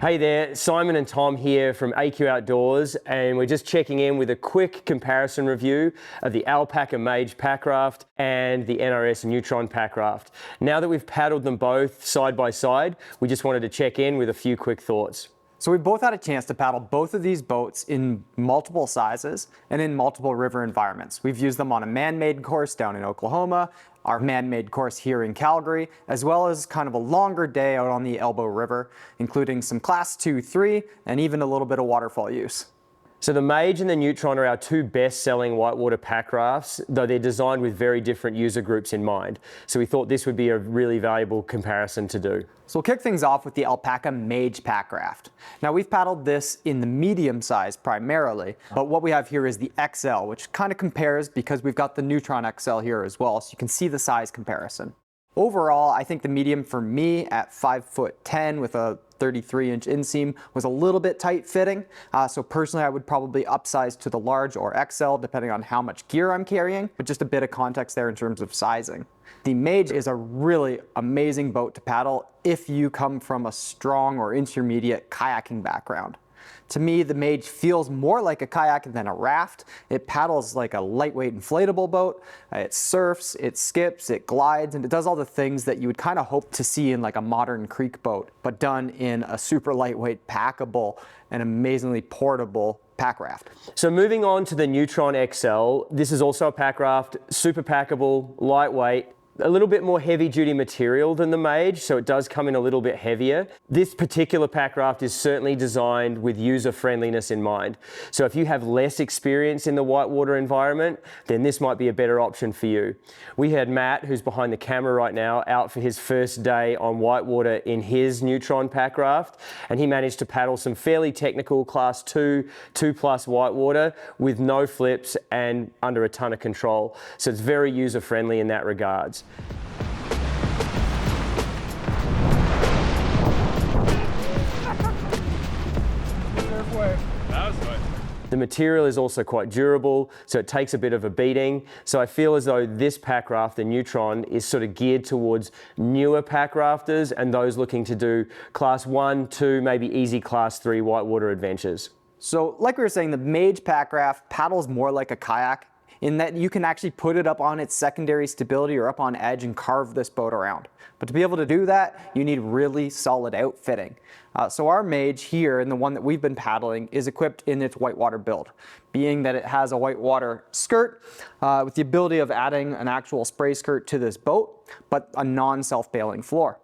Hey there, Simon and Tom here from AQ Outdoors, and we're just checking in with a quick comparison review of the Alpacka Mage Packraft and the NRS Neutron Packraft. Now that we've paddled them both side by side, we just wanted to check in with a few quick thoughts. So we both had a chance to paddle both of these boats in multiple sizes and in multiple river environments. We've used them on a man-made course down in Oklahoma, our man-made course here in Calgary, as well as kind of a longer day out on the Elbow River, including some Class 2, 3, and even a little bit of waterfall use. So the Mage and the Neutron are our two best-selling whitewater pack rafts, though they're designed with very different user groups in mind. So we thought this would be a really valuable comparison to do. So we'll kick things off with the Alpacka Mage Packraft. Now we've paddled this in the medium size primarily, but what we have here is the XL, which kind of compares because we've got the Neutron XL here as well, so you can see the size comparison. Overall, I think the medium for me at 5'10" with a 33-inch inseam was a little bit tight fitting. So personally, I would probably upsize to the large or XL depending on how much gear I'm carrying, but just a bit of context there in terms of sizing. The Mage is a really amazing boat to paddle if you come from a strong or intermediate kayaking background. To me, the Mage feels more like a kayak than a raft. It paddles like a lightweight inflatable boat. It surfs, it skips, it glides, and it does all the things that you would kind of hope to see in like a modern creek boat, but done in a super lightweight, packable, and amazingly portable pack raft. So moving on to the Neutron XL, this is also a pack raft, super packable, lightweight, a little bit more heavy duty material than the Mage, so it does come in a little bit heavier. This particular pack raft is certainly designed with user friendliness in mind. So if you have less experience in the whitewater environment, then this might be a better option for you. We had Matt, who's behind the camera right now, out for his first day on whitewater in his Neutron pack raft, and he managed to paddle some fairly technical Class 2, 2+ whitewater with no flips and under a ton of control. So it's very user friendly in that regards. The material is also quite durable, so it takes a bit of a beating. So I feel as though this pack raft, the Neutron, is sort of geared towards newer pack rafters and those looking to do Class 1, 2, maybe easy Class 3 whitewater adventures. So like we were saying, the Mage pack raft paddles more like a kayak in that you can actually put it up on its secondary stability or up on edge and carve this boat around. But to be able to do that, you need really solid outfitting. So our Mage here, and the one that we've been paddling, is equipped in its whitewater build, being that it has a whitewater skirt with the ability of adding an actual spray skirt to this boat, but a non-self-bailing floor.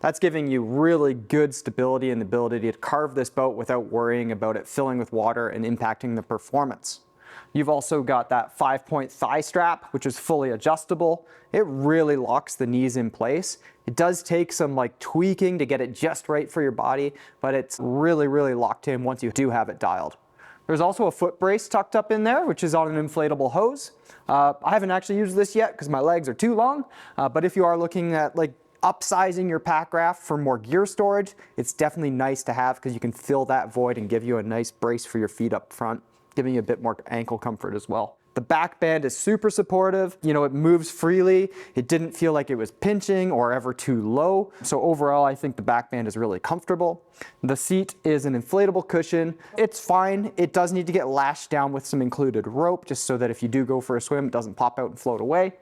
That's giving you really good stability and the ability to carve this boat without worrying about it filling with water and impacting the performance. You've also got that 5-point thigh strap, which is fully adjustable. It really locks the knees in place. It does take some tweaking to get it just right for your body, but it's really, really locked in once you do have it dialed. There's also a foot brace tucked up in there, which is on an inflatable hose. I haven't actually used this yet because my legs are too long, but if you are looking at upsizing your pack raft for more gear storage, it's definitely nice to have because you can fill that void and give you a nice brace for your feet up front, giving you a bit more ankle comfort as well. The back band is super supportive. You know, it moves freely. It didn't feel like it was pinching or ever too low. So overall, I think the back band is really comfortable. The seat is an inflatable cushion. It's fine. It does need to get lashed down with some included rope just so that if you do go for a swim, it doesn't pop out and float away.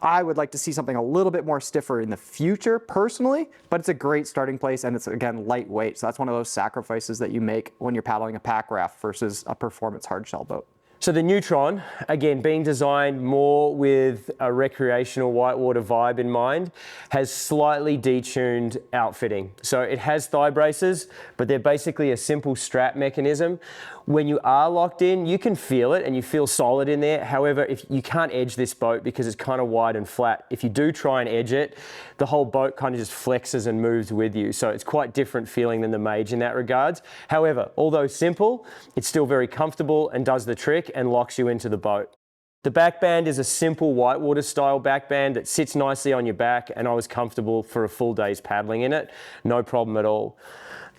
I would like to see something a little bit more stiffer in the future personally, but it's a great starting place and it's again lightweight. So that's one of those sacrifices that you make when you're paddling a pack raft versus a performance hardshell boat. So the Neutron, again, being designed more with a recreational whitewater vibe in mind, has slightly detuned outfitting. So it has thigh braces, but they're basically a simple strap mechanism. When you are locked in, you can feel it and you feel solid in there. However, if you can't edge this boat because it's kind of wide and flat, if you do try and edge it, the whole boat kind of just flexes and moves with you. So it's quite different feeling than the Mage in that regards. However, although simple, it's still very comfortable and does the trick and locks you into the boat. The back band is a simple whitewater style back band that sits nicely on your back, and I was comfortable for a full day's paddling in it. No problem at all.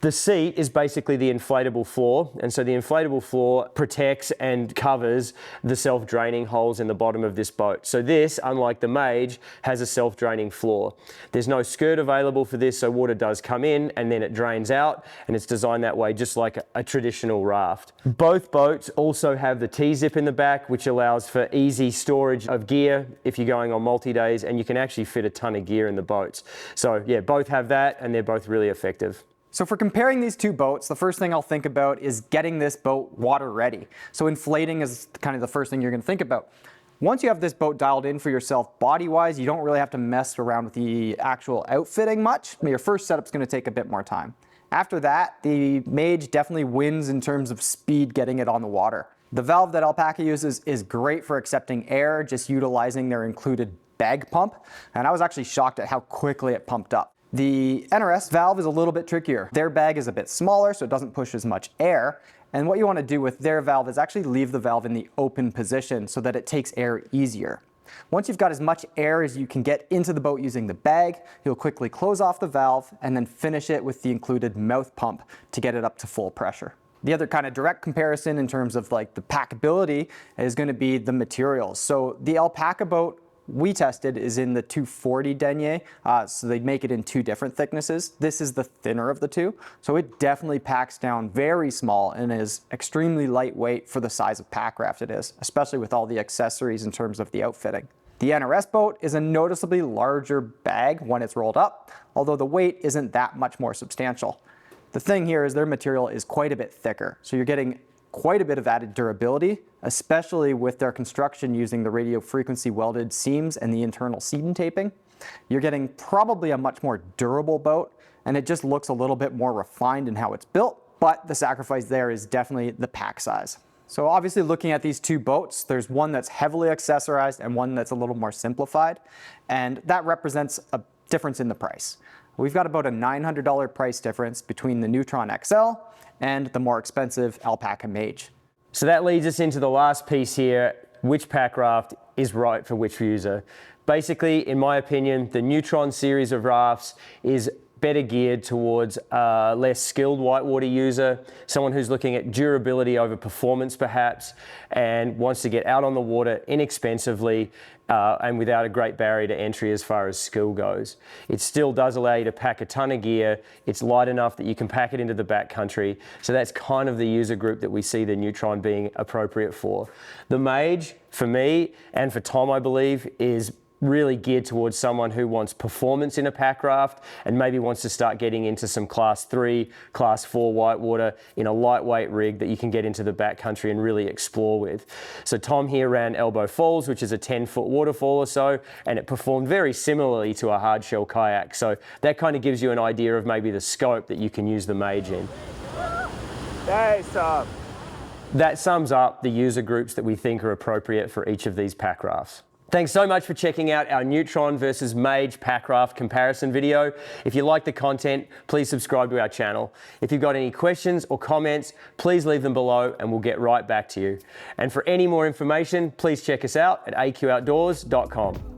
The seat is basically the inflatable floor, and so the inflatable floor protects and covers the self-draining holes in the bottom of this boat. So this, unlike the Mage, has a self-draining floor. There's no skirt available for this, so water does come in and then it drains out, and it's designed that way just like a traditional raft. Both boats also have the T-zip in the back, which allows for easy storage of gear if you're going on multi-days, and you can actually fit a ton of gear in the boats. So yeah, both have that, and they're both really effective. So for comparing these two boats, the first thing I'll think about is getting this boat water ready. So inflating is kind of the first thing you're going to think about. Once you have this boat dialed in for yourself body-wise, you don't really have to mess around with the actual outfitting much. Your first setup's going to take a bit more time. After that, the Mage definitely wins in terms of speed getting it on the water. The valve that Alpacka uses is great for accepting air, just utilizing their included bag pump, and I was actually shocked at how quickly it pumped up. The NRS valve is a little bit trickier. Their bag is a bit smaller, so it doesn't push as much air. And what you want to do with their valve is actually leave the valve in the open position so that it takes air easier. Once you've got as much air as you can get into the boat using the bag, you'll quickly close off the valve and then finish it with the included mouth pump to get it up to full pressure. The other kind of direct comparison in terms of like the packability is going to be the materials. So the Alpacka boat we tested is in the 240 denier, so they make it in two different thicknesses. This is the thinner of the two, so it definitely packs down very small and is extremely lightweight for the size of Packraft it is, especially with all the accessories in terms of the outfitting. The NRS boat is a noticeably larger bag when it's rolled up, although the weight isn't that much more substantial. The thing here is their material is quite a bit thicker, so you're getting quite a bit of added durability, especially with their construction using the radio frequency welded seams and the internal seam taping. You're getting probably a much more durable boat, and it just looks a little bit more refined in how it's built, but the sacrifice there is definitely the pack size. So obviously looking at these two boats, there's one that's heavily accessorized and one that's a little more simplified, and that represents a difference in the price. We've got about a $900 price difference between the Neutron XL and the more expensive Alpacka Mage. So that leads us into the last piece here, which Packraft is right for which user. Basically, in my opinion, the Neutron series of rafts is better geared towards a less skilled whitewater user, someone who's looking at durability over performance perhaps, and wants to get out on the water inexpensively and without a great barrier to entry as far as skill goes. It still does allow you to pack a ton of gear. It's light enough that you can pack it into the backcountry. So that's kind of the user group that we see the Neutron being appropriate for. The Mage, for me, and for Tom, I believe, is really geared towards someone who wants performance in a Packraft and maybe wants to start getting into some class 3, class 4 whitewater in a lightweight rig that you can get into the backcountry and really explore with. So Tom here ran Elbow Falls, which is a 10-foot waterfall or so, and it performed very similarly to a hardshell kayak. So that kind of gives you an idea of maybe the scope that you can use the Mage in. That sums up the user groups that we think are appropriate for each of these Packrafts. Thanks so much for checking out our Neutron versus Mage Packraft comparison video. If you like the content, please subscribe to our channel. If you've got any questions or comments, please leave them below and we'll get right back to you. And for any more information, please check us out at aqoutdoors.com.